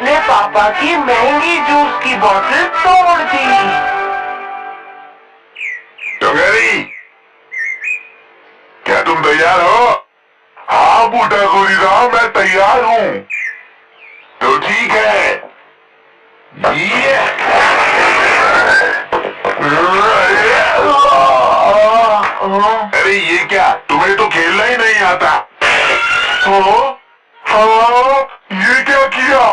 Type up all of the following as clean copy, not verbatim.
अपने पापा की महंगी जूस की बोतल तोड़ दी। टोंगरी, क्या तुम तैयार हो? हाँ बूटा गोरीराम, मैं तैयार हूँ। तो ठीक है। ये अरे ये क्या, तुम्हें तो खेलना ही नहीं आता। ये क्या किया?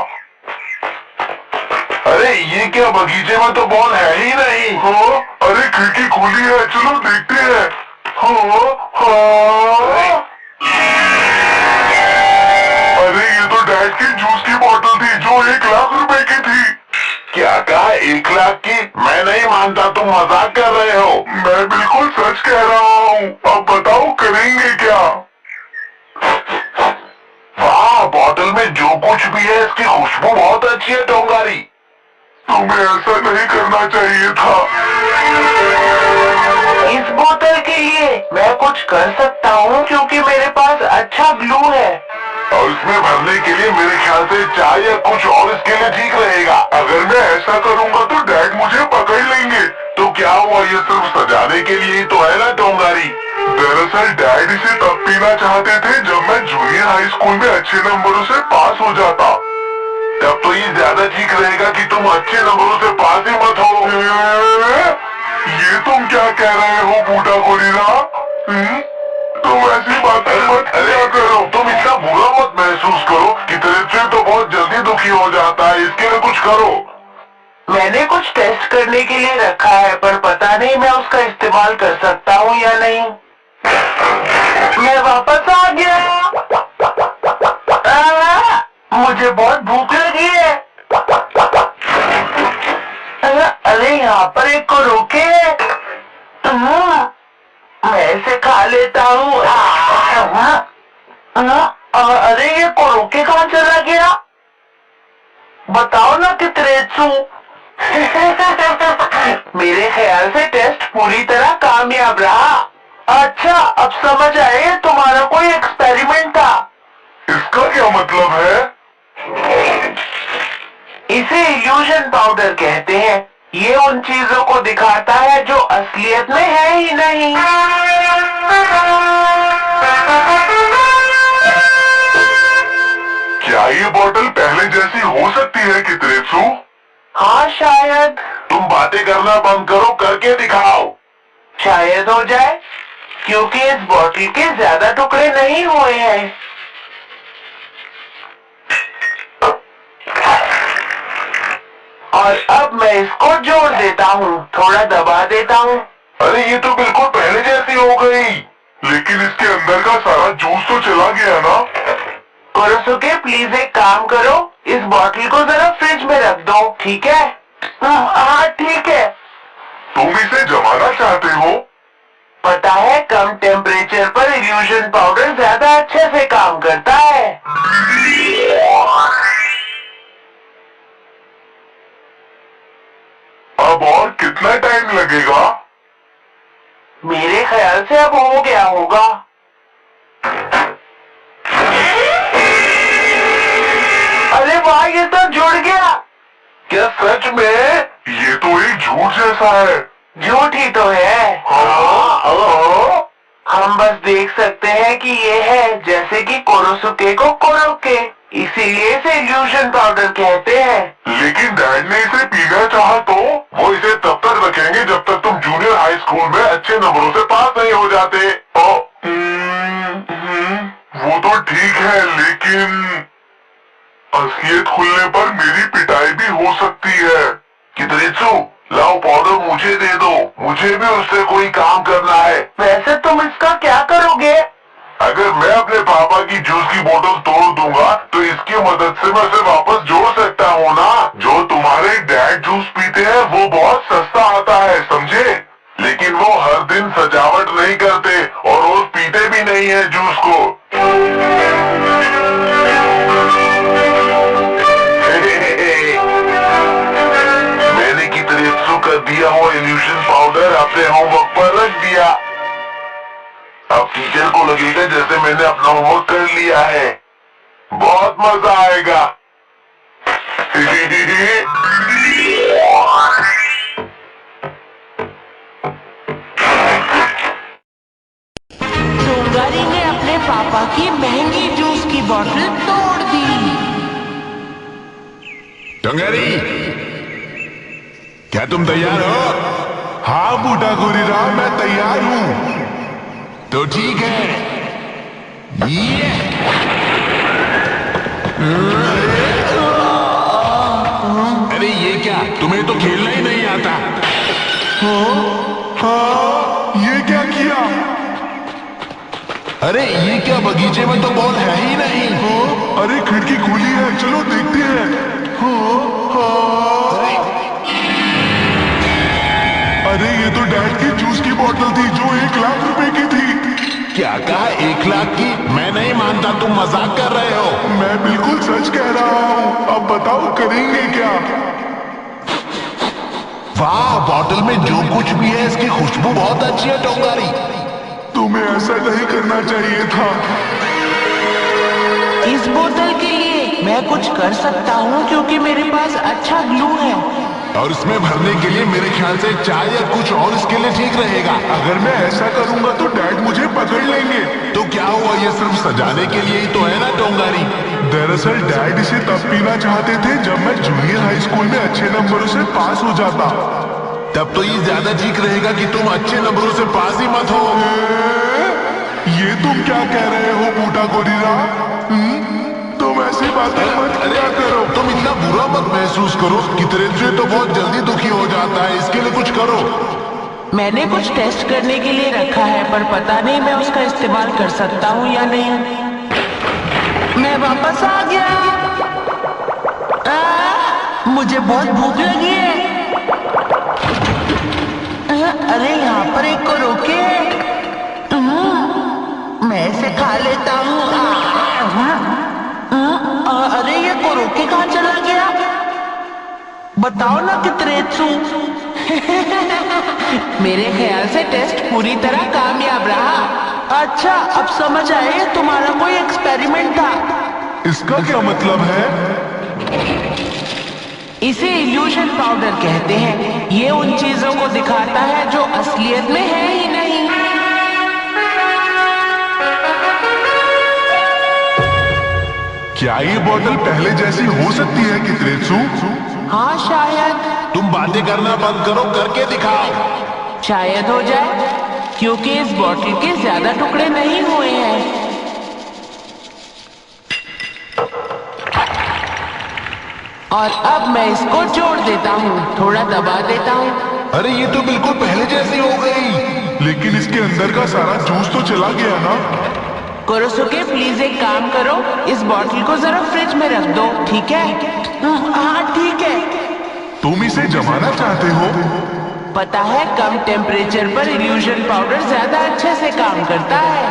अरे ये क्या, बगीचे में तो बॉल है ही नहीं। अरे खिड़की खुली है, चलो देखते हैं। अरे ये तो डैड की जूस की बोतल थी जो 1 लाख रुपए की थी। क्या कहा, 1 लाख की? मैं नहीं मानता, तुम मजाक कर रहे हो। मैं बिल्कुल सच कह रहा हूँ। अब बताओ करेंगे क्या? वाह, बोतल में जो कुछ भी है इसकी खुशबू बहुत अच्छी है टोंगारी। तुम्हें ऐसा नहीं करना चाहिए था। इस बोतल के लिए मैं कुछ कर सकता हूँ क्योंकि मेरे पास अच्छा ग्लू है। और इसमें भरने के लिए मेरे ख्याल से चाय या कुछ और इसके लिए ठीक रहेगा। अगर मैं ऐसा करूँगा तो डैड मुझे पकड़ लेंगे। तो क्या हुआ, ये सिर्फ सजाने के लिए ही तो है ना टोंगारी। दरअसल डैड इसे तब पीना चाहते थे जब मैं जूनियर हाई स्कूल में अच्छे नंबरों से पास हो जाता। तब तो ये ज्यादा ठीक रहेगा कि तुम अच्छे नंबरों से पास ही मत हो। ये तुम क्या कह रहे हो बूढ़ा गोरिल्ला? तुम ऐसी बातें मत किया करो। तुम इतना बुरा मत महसूस करो कि तेरे तो बहुत जल्दी दुखी हो जाता है। इसके लिए कुछ करो। मैंने कुछ टेस्ट करने के लिए रखा है, पर पता नहीं मैं उसका इस्तेमाल कर सकता हूँ या नहीं। मैं वापस आ गया। मुझे बहुत भूख लगी है। अरे यहाँ पर एक को रोके। मैं इसे खा लेता हूँ। अरे ये कोरोके कहाँ चला गया? बताओ ना कितरेत्सु। मेरे ख्याल से टेस्ट पूरी तरह कामयाब रहा। अच्छा, अब समझ आए तुम्हारा कोई एक्सपेरिमेंट था। इसका क्या मतलब है? इसे इल्यूजन पाउडर कहते हैं। ये उन चीजों को दिखाता है जो असलियत में है ही नहीं। क्या ये बोतल पहले जैसी हो सकती है कितरेत्सु? हाँ शायद। तुम बातें करना बंद करो, करके दिखाओ। शायद हो जाए, क्योंकि इस बोतल के ज्यादा टुकड़े नहीं हुए हैं। और अब मैं इसको जोड़ देता हूँ, थोड़ा दबा देता हूँ। अरे ये तो बिल्कुल पहले जैसी हो गई। लेकिन इसके अंदर का सारा जूस तो चला गया ना। कोरोसुके, प्लीज एक काम करो, इस बोतल को जरा फ्रिज में रख दो, ठीक है? हाँ ठीक है। तुम इसे जमाना चाहते हो? पता है, कम टेम्परेचर पर इल्यूजन पाउडर ज्यादा अच्छे से काम करता है। अब और कितना टाइम लगेगा? मेरे ख्याल से अब हो गया होगा। अरे वाह, ये तो जुड़ गया। क्या सच में? ये तो एक झूठ जैसा है। झूठ ही तो है। हम बस देख सकते हैं कि ये है, जैसे कि कोरोसुके को कोरोके, इसीलिए इसे इल्यूजन पाउडर कहते हैं। लेकिन डैड ने इसे पीना चाहा तो वो इसे तब तक रखेंगे जब तक तुम जूनियर हाई स्कूल में अच्छे नंबरों से पास नहीं हो जाते। वो तो ठीक है, लेकिन असलियत खुलने पर मेरी पिटाई भी हो सकती है। कितरेत्सु, लाओ पाउडर मुझे दे दो, मुझे भी उससे कोई काम करना है। वैसे तुम इसका क्या करोगे? अगर मैं अपने पापा की जूस की बोतल तोड़ दूंगा तो इसकी मदद से मैं उसे वापस जोड़ सकता हूँ ना। जो तुम्हारे डैड जूस पीते हैं वो बहुत सस्ता आता है, समझे? लेकिन वो हर दिन सजावट नहीं करते और रोज पीते भी नहीं है जूस को। मैंने कितरेत्सु का दिया हुआ इल्यूजन पाउडर अपने होमवर्क पर रख दिया। अब टीचर को लगेगा जैसे मैंने अपना होमवर्क कर लिया है। बहुत मजा आएगा। टोंगारी ने अपने पापा की महंगी जूस की बोतल तोड़ दी। टोंगारी, क्या तुम तैयार हो? हाँ बूढ़ा गोरीराम, मैं तैयार हूँ। तो ठीक है। ये अरे ये क्या, तुम्हें तो खेलना ही नहीं आता। हाँ, ये क्या किया? अरे ये क्या, बगीचे में तो बॉल है ही नहीं। अरे खिड़की खुली है, चलो देखते हैं। अरे ये तो डैड की जूस की बोतल थी जो 1 लाख रुपए की थी। क्या कहा, 1 लाख की? मैं नहीं मानता, तुम मजाक कर रहे हो। मैं बिल्कुल सच कह रहा हूँ। अब बताओ करेंगे क्या? वाह, बोतल में जो कुछ भी है इसकी खुशबू बहुत अच्छी है टोंगारी। तुम्हें ऐसा नहीं करना चाहिए था। इस बोतल के लिए मैं कुछ कर सकता हूँ क्योंकि मेरे पास अच्छा ग्लू है। और इसमें भरने के लिए मेरे ख्याल से चाय या कुछ और इसके लिए ठीक रहेगा। अगर मैं ऐसा करूंगा तो डैड मुझे पकड़ लेंगे। तो क्या हुआ, ये सिर्फ सजाने के लिए ही तो है ना टोंगारी। दरअसल डैड इसे तब पीना चाहते थे जब मैं जूनियर हाई स्कूल में अच्छे नंबरों से पास हो जाता। तब तो ये ज्यादा ठीक रहेगा कि तुम अच्छे नंबरों से पास ही मत हो। ये तुम क्या कह रहे हो बूढ़ा गोरीरा? तुम ऐसी बातें मत किया करो। तुम इतना बुरा मत महसूस करो कि त्रेंचुए तो बहुत जल्दी दुखी हो जाता है। इसके लिए कुछ करो। मैंने कुछ टेस्ट करने के लिए रखा है पर पता नहीं मैं उसका इस्तेमाल कर सकता हूँ या नहीं। मैं वापस आ गया। मुझे बहुत भूख लगी है। अरे यहाँ पर एक को रोके। मैं इसे खा लेता हूँ। अरे ये को रोके कहाँ चला गया? बताओ ना कितरेचू। मेरे ख्याल से टेस्ट पूरी तरह कामयाब रहा। अच्छा, अब समझ आए तुम्हारा कोई एक्सपेरिमेंट था। इसका क्या मतलब है? इसे इल्यूजन पाउडर कहते हैं। ये उन चीजों को दिखाता है जो असलियत में है ही नहीं। क्या ये बोतल पहले जैसी हो सकती है कितरेचू? हाँ शायद। तुम बातें करना बंद करो, करके दिखाओ। शायद हो जाए क्योंकि इस बोतल के ज्यादा टुकड़े नहीं हुए हैं। और अब मैं इसको जोड़ देता हूँ, थोड़ा दबा देता हूँ। अरे ये तो बिल्कुल पहले जैसी हो गई। लेकिन इसके अंदर का सारा जूस तो चला गया ना। कोरोसुके प्लीज एक काम करो, इस बॉटल को जरा फ्रिज में रख दो, ठीक है? हाँ ठीक है। तुम इसे जमाना चाहते हो? पता है, कम टेम्परेचर पर इल्यूजन पाउडर ज्यादा अच्छे से काम करता है।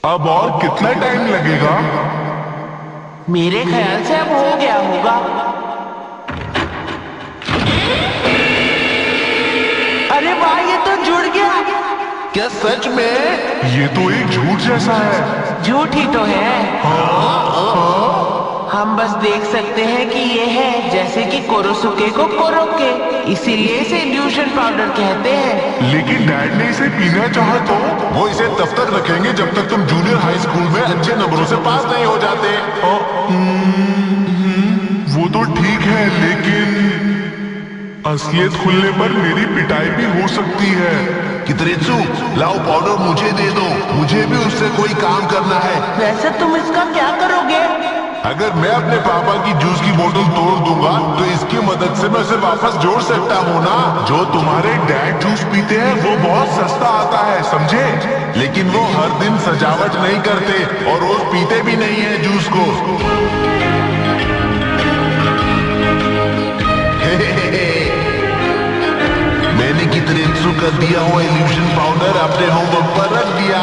अब और कितना टाइम लगेगा? मेरे ख्याल से अब हो गया होगा। अरे वाह, ये तो जुड़ गया। क्या सच में? ये तो एक झूठ जैसा है। झूठ ही तो है। हम बस देख सकते हैं कि ये है, जैसे कि कोरोसुके को कोरोके, इसीलिए इसे इल्यूजन पाउडर कहते हैं। लेकिन डैड ने इसे पीना चाहा तो? वो इसे तब तक रखेंगे जब तक तुम जूनियर हाई स्कूल में अच्छे नंबरों से पास नहीं हो जाते। वो तो ठीक है, लेकिन असलियत खुलने पर मेरी पिटाई भी हो सकती है। कितरेचू, लाओ पाउडर मुझे दे दो, मुझे भी उससे कोई काम करना है। वैसे तुम इसका क्या करोगे? अगर मैं अपने पापा की जूस की बोतल तोड़ दूंगा तो इसकी मदद से मैं उसे वापस जोड़ सकता हूँ ना। जो तुम्हारे डैड जूस पीते हैं वो बहुत सस्ता आता है, समझे? लेकिन वो हर दिन सजावट नहीं करते और रोज पीते भी नहीं है जूस को। मैंने कितरेचू का दिया हुआ इल्यूजन पाउडर अपने होमवर्क पर रख दिया।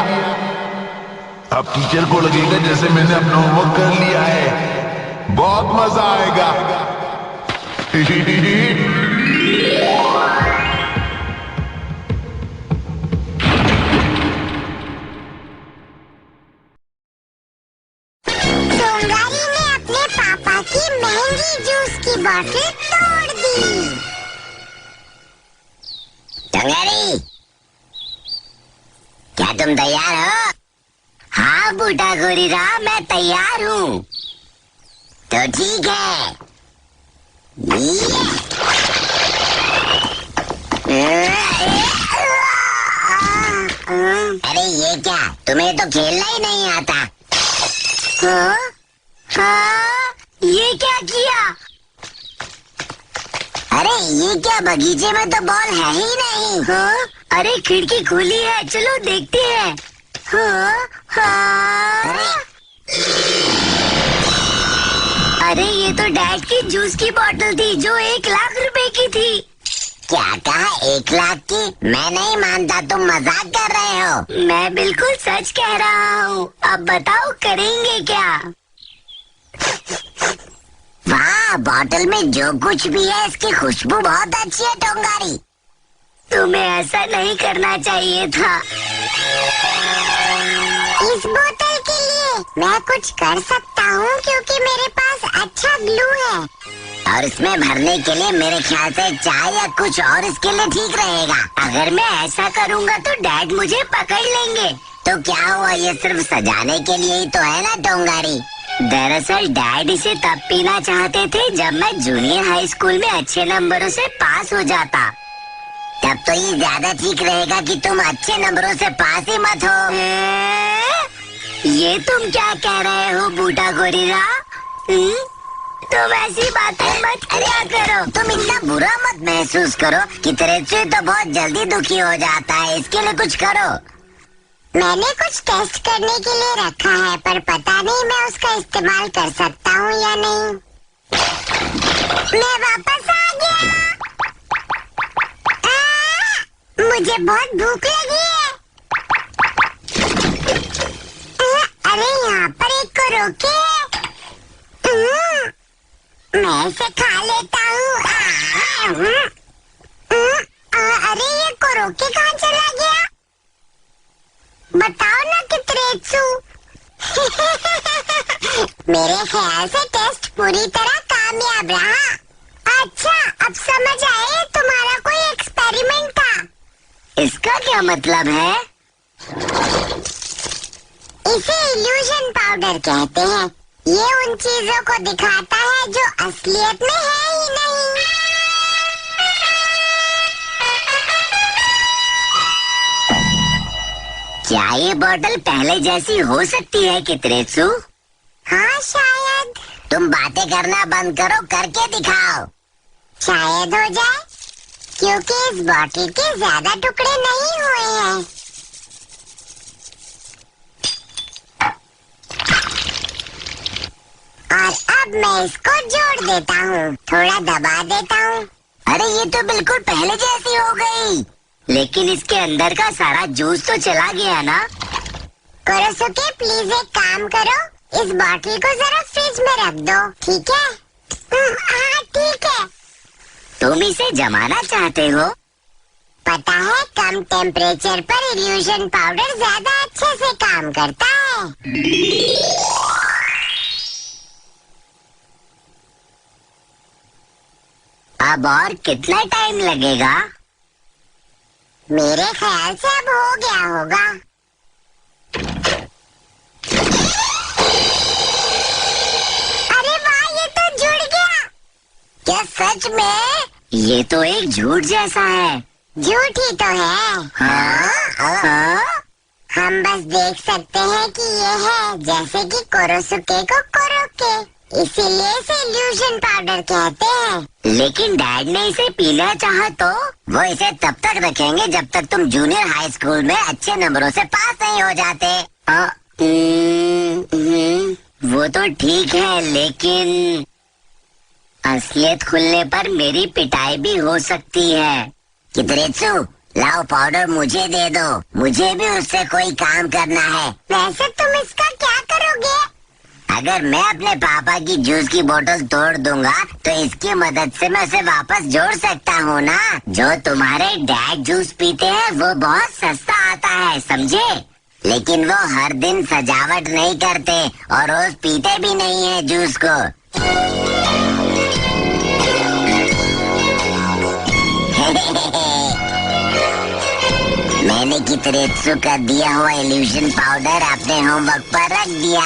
अब टीचर को लगेगा जैसे मैंने अपना होमवर्क कर लिया है। बहुत मजा आएगा। महंगी जूस की बोतल तोड़ दी। टंगारी, क्या तुम तैयार हो? हाँ बूटा गोरिल्ला, मैं तैयार हूँ। तो ठीक है। अरे ये क्या, तुम्हें तो खेलना ही नहीं आता। हाँ? हाँ? ये क्या किया? अरे ये क्या, बगीचे में तो बॉल है ही नहीं। हाँ? अरे खिड़की खुली है, चलो देखते हैं। हाँ? हाँ? अरे ये तो डैड की जूस की बोतल थी जो 1 लाख रुपए की थी। क्या कहा, 1 लाख की? मैं नहीं मानता, तुम मजाक कर रहे हो। मैं बिल्कुल सच कह रहा हूँ। अब बताओ करेंगे क्या? वाह, बोतल में जो कुछ भी है इसकी खुशबू बहुत अच्छी है टोंगारी। तुम्हें ऐसा नहीं करना चाहिए था। इस बोतल के लिए मैं कुछ कर सकता हूँ क्योंकि मेरे पास अच्छा ग्लू है, और इसमें भरने के लिए मेरे ख्याल से चाय या कुछ और इसके लिए ठीक रहेगा। अगर मैं ऐसा करूँगा तो डैड मुझे पकड़ लेंगे। तो क्या हुआ, ये सिर्फ सजाने के लिए ही तो है ना टोंगारी। दरअसल डैड इसे तब पीना चाहते थे जब मैं जूनियर हाई स्कूल में अच्छे नंबरों से पास हो जाता। तब तो ये ज्यादा ठीक रहेगा कि तुम अच्छे नंबरों से पास ही मत हो। ये तुम क्या कह रहे हो बूटा गोरिल्ला? तुम ऐसी बातें मत किया करो। तुम इतना बुरा मत महसूस करो कि त्रेचू तो बहुत जल्दी दुखी हो जाता है, इसके लिए कुछ करो। मैंने कुछ टेस्ट करने के लिए रखा है, पर पता नहीं मैं उसका इस्तेमाल कर सकता हूँ या नहीं। मैं वापस आ गया। मुझे बहुत भूख लगी है। अरे यहाँ पर एक को रोके। मैं इसे खा लेता हूँ। अरे ये कोरोके कहाँ चला गया? बताओ ना कित्रेत्सु। मेरे ख्याल से टेस्ट पूरी तरह कामयाब रहा। अच्छा, अब समझ आए, तुम्हारा कोई एक्सपेरिमेंट था। इसका क्या मतलब है? इसे इल्यूजन पाउडर कहते हैं। ये उन चीजों को दिखाता है जो असलियत में है ही नहीं। क्या ये बोतल पहले जैसी हो सकती है कित्रेत्सु? हाँ शायद। तुम बातें करना बंद करो, करके दिखाओ। शायद हो जाए, क्योंकि इस बोतल के ज्यादा टुकड़े नहीं हुए हैं। और अब मैं इसको जोड़ देता हूँ, थोड़ा दबा देता हूँ। अरे ये तो बिल्कुल पहले जैसी हो गई। लेकिन इसके अंदर का सारा जूस तो चला गया ना। कोरोसुके, प्लीज एक काम करो, इस बॉटल को जरा फ्रिज में रख दो, ठीक है? हाँ ठीक है। तुम इसे जमाना चाहते हो? पता है, कम टेम्परेचर पर इल्यूजन पाउडर ज्यादा अच्छे से काम करता है। अब और कितना टाइम लगेगा? मेरे ख्याल से अब हो गया होगा। अरे वाह, ये तो जुड़ गया। क्या सच में? ये तो एक झूठ जैसा है। झूठ ही तो है। हाँ? हम बस देख सकते हैं कि ये है, जैसे कि कोरोसुके को कोरोके, इसीलिए इसे इल्यूजन पाउडर कहते हैं। लेकिन डैड ने इसे पीना चाहा तो वो इसे तब तक रखेंगे जब तक तुम जूनियर हाई स्कूल में अच्छे नंबरों से पास नहीं हो जाते। वो तो ठीक है, लेकिन असलियत खुलने पर मेरी पिटाई भी हो सकती है। कित्रेत्सु, लाओ पाउडर मुझे दे दो, मुझे भी उससे कोई काम करना है। वैसे तुम इसका क्या करोगे? अगर मैं अपने पापा की जूस की बोतल तोड़ दूंगा तो इसकी मदद से मैं उसे वापस जोड़ सकता हूँ ना। जो तुम्हारे डैड जूस पीते हैं वो बहुत सस्ता आता है, समझे? लेकिन वो हर दिन सजावट नहीं करते और रोज पीते भी नहीं है जूस को। मैंने कितरेत्सु का दिया हुआ इल्यूजन पाउडर अपने होमवर्क पर रख दिया।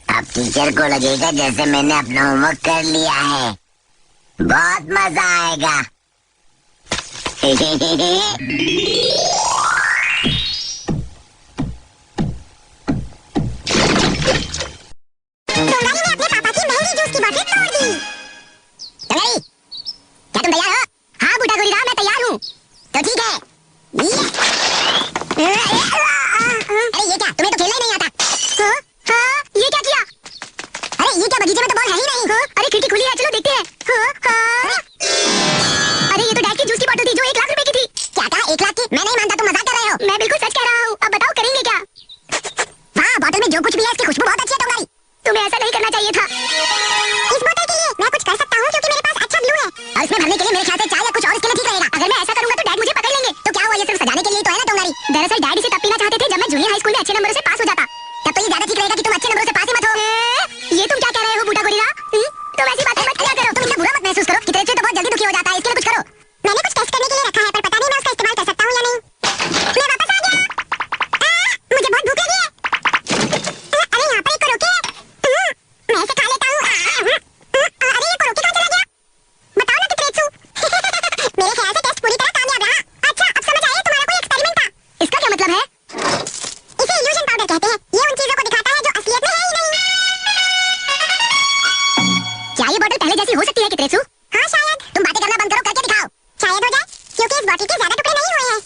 अब टीचर को लगेगा जैसे मैंने अपना होमवर्क कर लिया है। बहुत मजा आएगा। टोंगारी ने अपने पापा की महंगी जूस की बोतल तोड़ दी। टोंगारी, क्या तुम तैयार हो? हाँ बूटा गोरिल्ला, मैं तैयार हूँ। तो ठीक है। अरे ये क्या, तुम्हें तो खेलना ही नहीं आता। हाँ, ये क्या किया? अरे ये क्या, बगीचे में तो बॉल है ही नहीं। अरे खिड़की खुली है, चलो देखते हैं। अरे ये तो डैड की जूस की बोतल थी जो 1 लाख रुपए की थी। क्या कहा, 1 लाख की? मैं नहीं मानता, तुम मजाक कर रहे हो। मैं बिल्कुल सच कह रहा हूँ। अब बताओ करेंगे क्या? वाह, बोतल में जो कुछ भी है इसकी खुशबू बहुत अच्छी है टोंगारी। तुम्हें ऐसा नहीं करना चाहिए था। इस बोतल के लिए मैं कुछ कर सकता हूँ क्योंकि मेरे पास अच्छा ग्लू है। और इसमें भरने के लिए मेरे ख्याल से चाय या कुछ और इसके लिए ठीक रहेगा। अगर मैं ऐसा करूंगा तो डैड मुझे पकड़ लेंगे। तो क्या हुआ, ये सिर्फ सजाने के लिए तो है ना टोंगारी? दरअसल डैड इसे तब पीना चाहते थे जब मैं जूनियर हाई स्कूल में अच्छे नंबरों से पास हो जाता। तब तो ये ज्यादा ठीक रहेगा कि तुम अच्छे नंबरों से पास ही मत हो। ये तुम क्या कह रहे हो बूटा गोरिल्ला? तुम ऐसी बातें मत किया करो। तुम इतना बुरा मत महसूस करो। कितरेत्सु तो बहुत जल्दी दुखी हो जाता है, इसके लिए कुछ करो। मैंने कुछ टेस्ट करने के लिए रखा है पर पता नहीं मैं उसका इस्तेमाल कर सकता हूँ या नहीं। मैं वापस आ गया। मुझे बहुत भूख लगी है। अरे यहाँ पर एक को रोके। मैं इसे खा लेता हूँ। अरे ये को रोके कहाँ चला गया? बताओ ना कितरेत्सु। मेरे ख्याल से टेस्ट पूरी तरह कामयाब रहा। अच्छा, अब समझ आया तुम्हारा कोई एक्सपेरिमेंट था। इसका क्या मतलब है? इसे इल्यूजन पाउडर कहते हैं। ये उन चीजों को दिखाता है जो असलियत में है ही नहीं। क्या ये बोतल पहले जैसी हो सकती है कितरेत्सु? हाँ शायद। तुम बातें करना बंद करो, करके दिखाओ। शायद हो जाए क्योंकि इस बोतल के ज्यादा टुकड़े नहीं हुए हैं।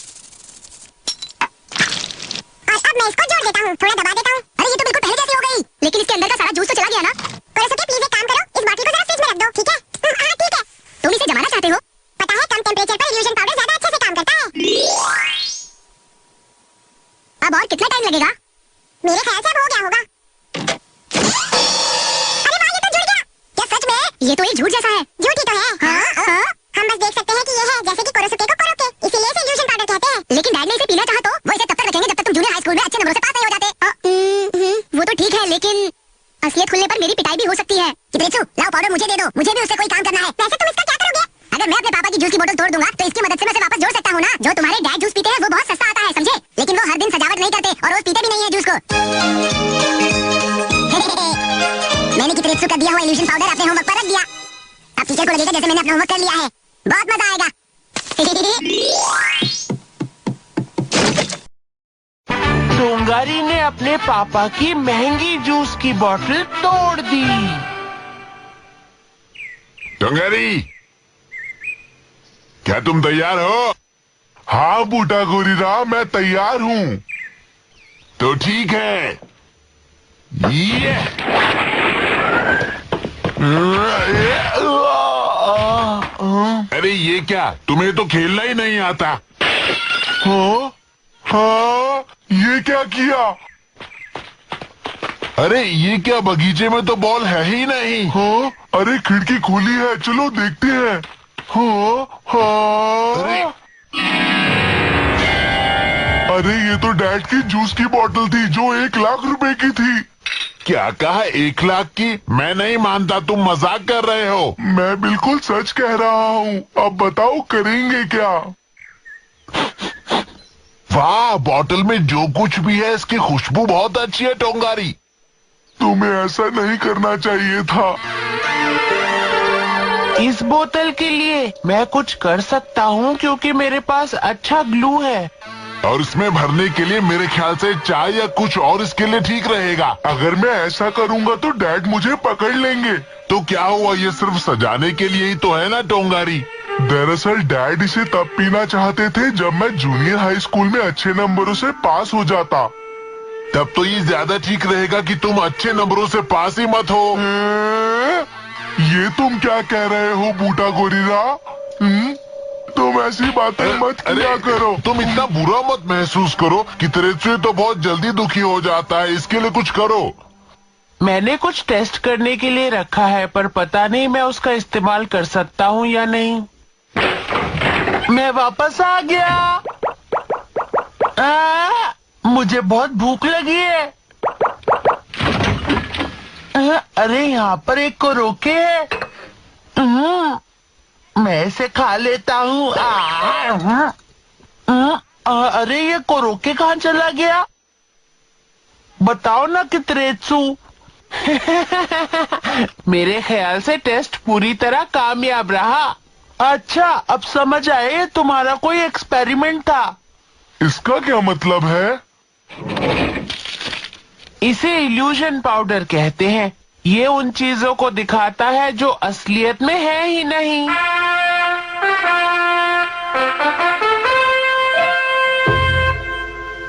और अब मैं इसको जोड़ देता हूँ, थोड़ा दबा देता हूँ। अरे ये तो बिल्कुल पहले जैसी हो गई। लेकिन इसके अंदर का सारा जूस तो चला गया ना। कोरोसुके प्लीज एक काम करो, इस बोतल को जरा फ्रिज में रख दो, ठीक है? हाँ ठीक है। तुम इसे जमाना चाहते हो? पता है कम टेम्परेचर पर इल्यूजन पाउडर ज्यादा अच्छे से काम करता है। अब और कितना टाइम लगेगा? मेरे ख्याल से अब हो गया होगा। अरे वाह, ये तो जुड़ गया। क्या सच में? ये तो एक झूठ जैसा है। झूठी तो है। हाँ? हम बस देख सकते हैं कि ये है जैसे कि कोरोसुके को कोरोके, इसीलिए इसे इल्यूजन पाउडर कहते हैं। लेकिन डैड ने इसे पीना चाहा तो वो इसे तब तक रखेंगे जब तक तुम जूनियर हाई स्कूल में अच्छे नंबरों से पास नहीं हो जाते। वो तो ठीक है, लेकिन असलियत खुलने पर मेरी पिटाई भी हो सकती है। कितरेत्सु, लाओ पाउडर मुझे दे दो, मुझे भी उससे कोई काम करना है। वैसे तुम इसका क्या करोगे? अगर मैं अपने पापा की जूस की बोतल तोड़ दूंगा तो इसकी मदद से मैं उसे वापस जोड़ सकता हूँ ना। जो तुम्हारे डैड जूस पीते हैं वो बहुत सस्ता आता है, समझे? लेकिन वो हर दिन सजावट नहीं करते और रोज पीते भी नहीं है जूस को। मैंने कितरेत्सु का दिया हुआ इल्यूजन पाउडर अपने होमवर्क पर रख दिया। अब टीचर को लगेगा जैसे मैंने अपना होमवर्क कर लिया है। बहुत मजा आएगा। टोंगारी ने अपने पापा की महंगी जूस की बोतल तोड़ दी। टोंगारी, क्या तुम तैयार हो? हाँ बूटा गोरिल्ला, मैं तैयार हूँ। तो ठीक है। ये अरे ये क्या, तुम्हें तो खेलना ही नहीं आता। हाँ हाँ, ये क्या किया? अरे ये क्या, बगीचे में तो बॉल है ही नहीं। हाँ, अरे खिड़की खुली है, चलो देखते हैं। हाँ हाँ, अरे ये तो डैड की जूस की बोतल थी जो 1 लाख रुपए की थी। क्या कहा, 1 लाख की? मैं नहीं मानता, तुम मजाक कर रहे हो। मैं बिल्कुल सच कह रहा हूँ। अब बताओ करेंगे क्या? वाह, बोतल में जो कुछ भी है इसकी खुशबू बहुत अच्छी है टोंगारी। तुम्हें ऐसा नहीं करना चाहिए था। इस बोतल के लिए मैं कुछ कर सकता हूँ क्योंकि मेरे पास अच्छा ग्लू है। और इसमें भरने के लिए मेरे ख्याल से चाय या कुछ और इसके लिए ठीक रहेगा। अगर मैं ऐसा करूँगा तो डैड मुझे पकड़ लेंगे। तो क्या हुआ, ये सिर्फ सजाने के लिए ही तो है ना टोंगारी? दरअसल डैड इसे तब पीना चाहते थे जब मैं जूनियर हाई स्कूल में अच्छे नंबरों से पास हो जाता। तब तो ये ज्यादा ठीक रहेगा कि तुम अच्छे नंबरों से पास ही मत हो। ये तुम क्या कह रहे हो बूटा गोरिल्ला? तुम ऐसी बातें मत किया करो। तुम इतना बुरा मत महसूस करो। कितरेत्सु तो बहुत जल्दी दुखी हो जाता है, इसके लिए कुछ करो। मैंने कुछ टेस्ट करने के लिए रखा है पर पता नहीं मैं उसका इस्तेमाल कर सकता हूँ या नहीं। मैं वापस आ गया। मुझे बहुत भूख लगी है। अरे यहाँ पर एक को रोके है। मैं इसे खा लेता हूँ। अरे ये कोरोके कहाँ चला गया? बताओ ना कितरेत्सु। मेरे ख्याल से टेस्ट पूरी तरह कामयाब रहा। अच्छा, अब समझ आए ये तुम्हारा कोई एक्सपेरिमेंट था। इसका क्या मतलब है? इसे इल्यूजन पाउडर कहते हैं। ये उन चीजों को दिखाता है जो असलियत में है ही नहीं।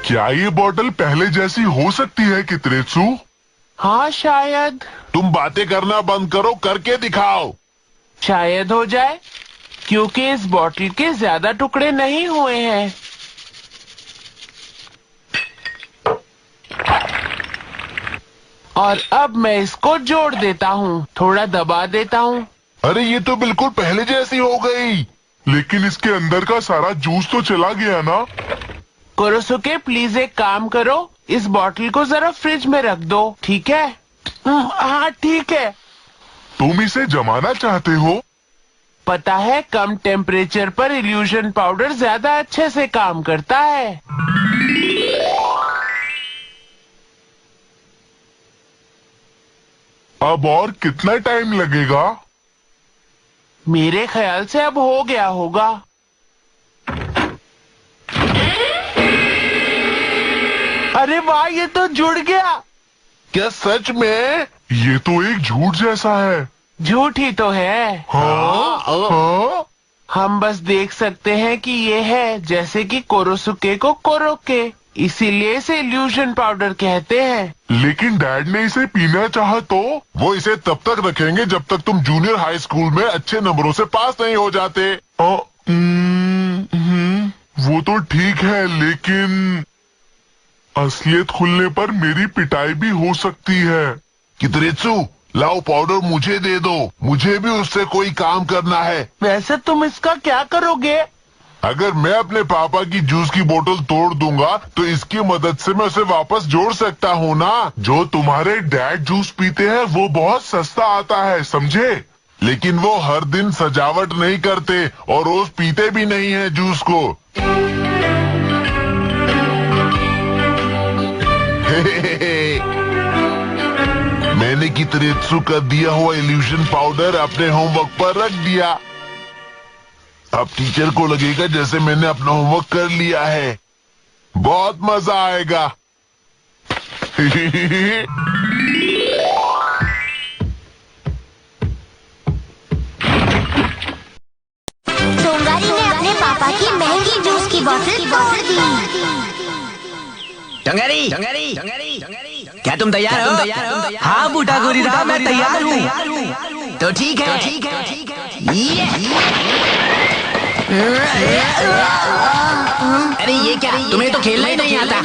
क्या ये बॉटल पहले जैसी हो सकती है कितरेत्सु? हाँ शायद। तुम बातें करना बंद करो, करके दिखाओ। शायद हो जाए, क्योंकि इस बॉटल के ज्यादा टुकड़े नहीं हुए हैं। और अब मैं इसको जोड़ देता हूँ, थोड़ा दबा देता हूँ। अरे ये तो बिल्कुल पहले जैसी हो गई, लेकिन इसके अंदर का सारा जूस तो चला गया ना। कुरोसुके प्लीज एक काम करो, इस बॉटल को जरा फ्रिज में रख दो, ठीक है? हाँ ठीक है। तुम इसे जमाना चाहते हो? पता है, कम टेम्परेचर पर इल्यूजन पाउडर ज्यादा अच्छे से काम करता है। अब और कितना टाइम लगेगा? मेरे ख्याल से अब हो गया होगा। अरे वाह, ये तो जुड़ गया। क्या सच में? ये तो एक झूठ जैसा है। झूठ ही तो है। हाँ? हाँ? हम बस देख सकते हैं कि ये है, जैसे कि कोरोसुके को कोरोके, इसीलिए इसे इल्यूजन पाउडर कहते हैं। लेकिन डैड ने इसे पीना चाहा तो? वो इसे तब तक रखेंगे जब तक तुम जूनियर हाई स्कूल में अच्छे नंबरों से पास नहीं हो जाते। वो तो ठीक है, लेकिन असलियत खुलने पर मेरी पिटाई भी हो सकती है। कितरेत्सु, लाओ पाउडर मुझे दे दो, मुझे भी उससे कोई काम करना है। वैसे तुम इसका क्या करोगे? अगर मैं अपने पापा की जूस की बोतल तोड़ दूंगा तो इसकी मदद से मैं उसे वापस जोड़ सकता हूँ ना। जो तुम्हारे डैड जूस पीते हैं वो बहुत सस्ता आता है, समझे? लेकिन वो हर दिन सजावट नहीं करते और रोज पीते भी नहीं है जूस को। मैंने कितरेत्सु का दिया हुआ इल्यूजन पाउडर अपने होमवर्क पर रख दिया। अब टीचर को लगेगा जैसे मैंने अपना होमवर्क कर लिया है। बहुत मजा आएगा। टोंगारी ने अपने पापा की महंगी जूस की बोतल तोड़ दी। टंगारी, क्या तुम तैयार हो? हाँ बूटा गोरीदा, मैं तैयार हूँ। तो ठीक है। अरे ये क्या, तुम्हें तो खेलना ही नहीं आता।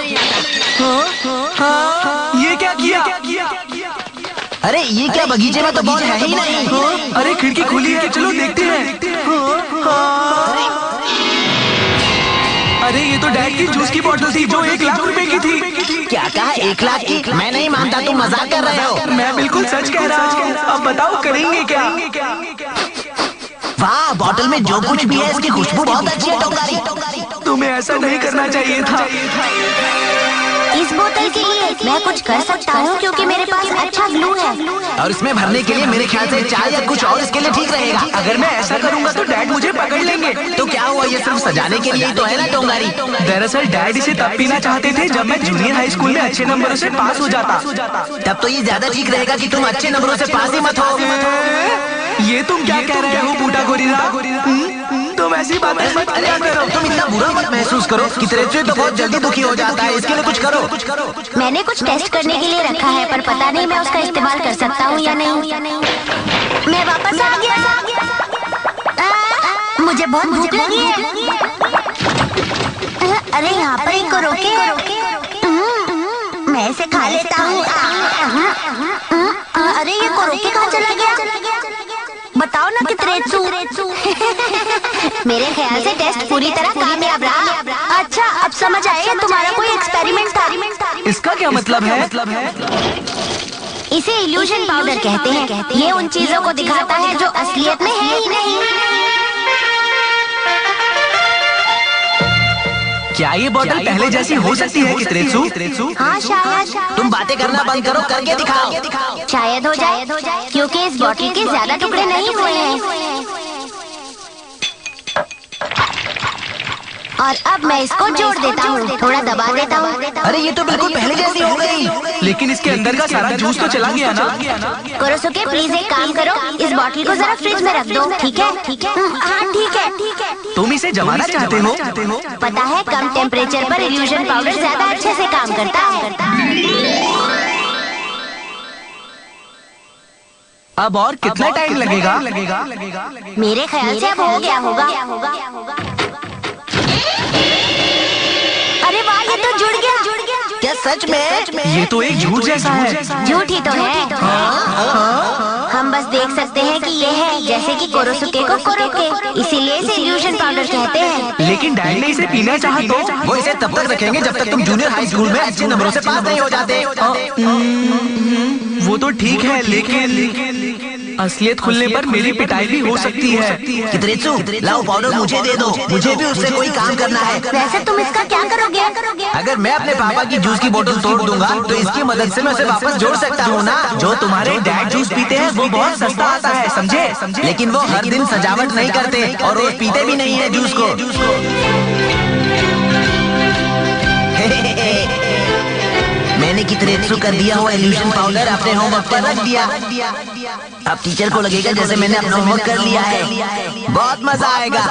ये क्या किया? अरे ये क्या, बगीचे में तो बॉल है ही नहीं। अरे खिड़की खुली है, चलो देखते हैं। अरे ये तो डैड की जूस की बोतल थी जो 1 लाख रुपए की थी। क्या कहा, 1 लाख की? मैं नहीं मानता, तुम मजाक कर रहे हो। मैं बिल्कुल सच कह रहा हूँ। अब बताओ करेंगे क्या? वाह, बोतल में जो कुछ भी है इसकी खुशबू बहुत अच्छी है टोंगारी। तुम्हें ऐसा नहीं करना चाहिए था। इस बोतल के लिए मैं कुछ कर सकता हूँ क्योंकि मेरे पास अच्छा ग्लू है। और इसमें भरने के लिए मेरे ख्याल से चाय या कुछ और इसके लिए ठीक रहेगा। अगर मैं ऐसा करूँगा तो डैड मुझे पकड़ लेंगे। तो क्या हुआ, ये सिर्फ सजाने के लिए ही तो है ना टोंगारी। दरअसल डैड इसे तब पीना चाहते थे जब मैं जूनियर हाई स्कूल में अच्छे नंबरों से पास हो जाता। तब तो ये ज्यादा ठीक रहेगा कि तुम अच्छे नंबरों से पास ही मत हो। ये तुम क्या कह रहे हो बूटा गोरीदा? तुम ऐसी बातें मत किया करो। तुम इतना बुरा मत महसूस करो, कितरेत्सु तो बहुत जल्दी दुखी हो जाता है। इसके लिए कुछ करो। मैंने कुछ टेस्ट करने के लिए रखा है, पर पता नहीं मैं उसका इस्तेमाल कर सकता हूँ या नहीं। मैं वापस आ गया। मुझे बहुत भूख लगी है। अरे यहाँ पर एक कोरोके। मैं इसे खा लेता हूँ। अरे ये कोरोके कहाँ चला गया? बताओ ना कितरेत्सु। मेरे ख्याल से टेस्ट पूरी तरह कामयाब रहा। अच्छा, अब समझ आया तुम्हारा कोई एक्सपेरिमेंट था। इसका क्या मतलब है? इसे इल्यूजन पाउडर कहते हैं। ये उन चीजों को दिखाता है जो असलियत में है ही नहीं। क्या ये बॉटल पहले जैसी हो सकती है कित्रेत्सु? हाँ शायद। तुम बातें करना बंद करो, करके दिखाओ। शायद हो जाए, क्योंकि इस बॉटल के ज्यादा टुकड़े नहीं हुए हैं। और अब मैं इसको जोड़ देता हूँ, थोड़ा दबा देता हूँ। अरे ये तो बिल्कुल पहले जैसी हो गई। लेकिन इसके अंदर का सारा जूस तो चला गया ना। कुरोसुके प्लीज एक काम करो, इस बॉटल को जरा फ्रिज में रख दो, ठीक है? हाँ ठीक है। तुम इसे जमाना चाहते हो? पता है कम टेम्परेचर पर इल्यूजन पाउडर ज्यादा अच्छे से काम करता है। अब और कितना टाइम लगेगा? मेरे ख्याल से अब हो गया होगा। अरे वाह, ये तो जुड़ गया। क्या सच में? ये तो एक झूठ जैसा है। झूठ ही तो है। हम बस देख सकते हैं कि ये है, जैसे कि कोरोसुके को कोरोके, इसीलिए इसे इल्यूजन पाउडर कहते हैं। लेकिन डैड ने इसे पीना चाहा तो? वो इसे तब तक रखेंगे जब तक तुम जूनियर हाई स्कूल में अच्छे नंबरों से पास नहीं हो जाते। वो तो ठीक है, लेकिन असलियत खुलने पर मेरी पिटाई भी हो सकती है। कित्रेत्सु, लाओ पाउडर मुझे दे दो, मुझे भी उससे कोई काम करना है। वैसे तुम इसका क्या करोगे? अगर मैं अपने पापा की जूस की बोतल तोड़ दूंगा तो इसकी मदद से मैं उसे वापस जोड़ सकता हूँ ना। जो तुम्हारे डैड जूस पीते हैं वो बहुत सस्ता आता है, समझे? लेकिन वो हर दिन सजावट नहीं करते और रोज पीते भी नहीं है जूस को। मैंने कित्रेत्सु कर दिया हुआ इल्यूजन पाउडर अपने होमवर्क पर रख दिया। अब टीचर को लगेगा जैसे मैंने अपना होमवर्क कर लिया है। बहुत मजा आएगा।